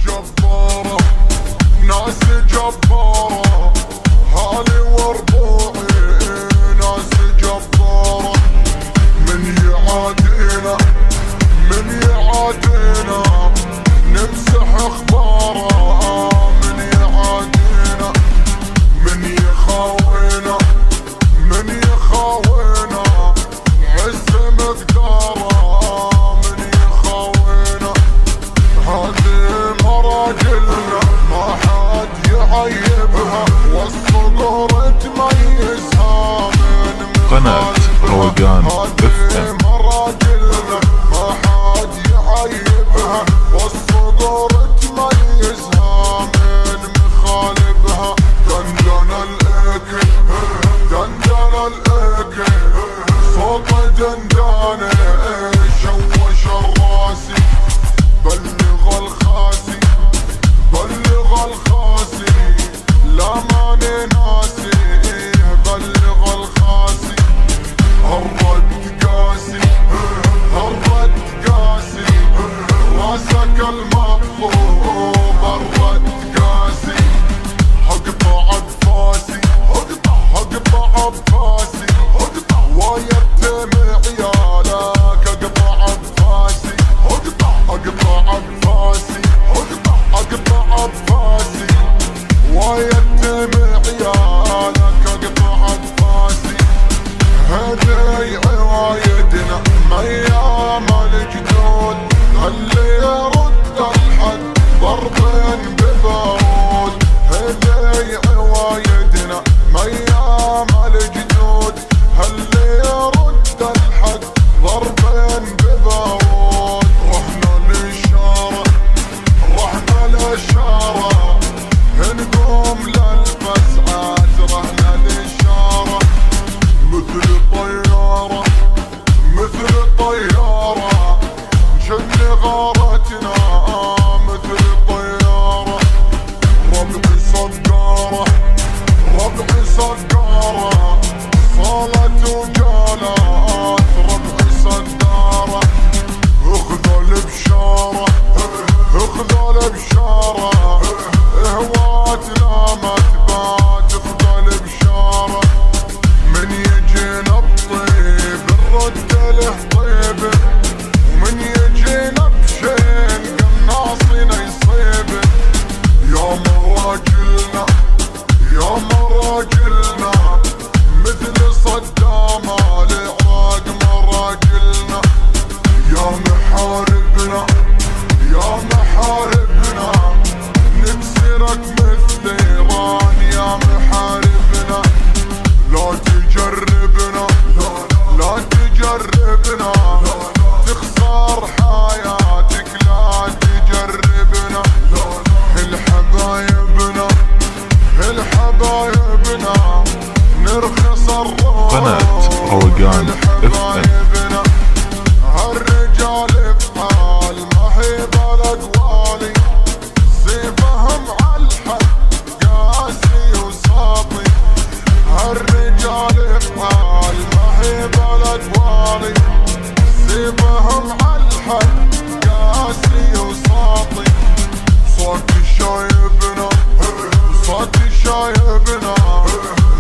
جبارة، ناس جبارة، هالي وربوعي ناس جبارة. من يعادينا من يعادينا نمسح اخباره، من يعادينا من يخاوينا من يخاوينا عز مقداره، من يخاوينا. هذه مراجلنا ما حد يعيبها، والصقور تميزها من قناة روقان FM. مراجلنا ما حد يعيبها، والصقور تميزها من مخالبها. دندن الاكل دندن الاكل صوت دندانه شوش الراسي. بلغ الخاسي بلغ الخاسي لا ماني ناسي، بلغ الخاسي. هرد قاسي هرد قاسي راسك المطلوب، هرد قاسي. هقطع بفاسي هقطع بفاسي ويتم عيالك، اقطع بفاسي اقطع بفاسي اقطع بفاسي ويتم عيالك، اقطع بفاسي. هذي عوايدنا ميام الجدود، اللي يرد الحد ضربين ببارود. هذي عوايدنا ميام الجدود، اللي يرد الحد ضربين ببارود. رحنا للشارع رحنا للشارع نقوم للفزعات، رحنا للشارع مثل الطيارة مثل الطيارة نشد غارتنا مثل الطيارة. ربعي صقارة ربعي صقارة صالت وجالات، ربعي صقارة. اخذوا البشارة اخذوا البشارة هوات نامت بات، اخذوا البشارة. من يجينا بطيب نرد له طيب، ومن يجينا بشين قناصنا يصيب. يا مراجلنا يا مراجلنا مثل صدام العراق مراجلنا. يا محاربنا يا محاربنا نكسرك مثل ايران، يا محاربنا. لا تجربنا لا تجربنا تخسر حياتك، لا تجربنا. الحبايبنا الحبايبنا نرخص الروح. قناة روقان FM. هالرجال بحال ما هي بلد والي، سيفهم عالحد قاسي وساطي. هالرجال بحال ما هي بلد والي، سيفهم عالحد قاسي وساطي. صوت شايبنا صوت شايبنا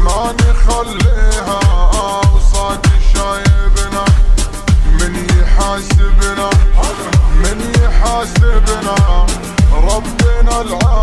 ما نخليها، وصوت شايبنا من يحاسبنا من يحاسبنا ربنا العالي.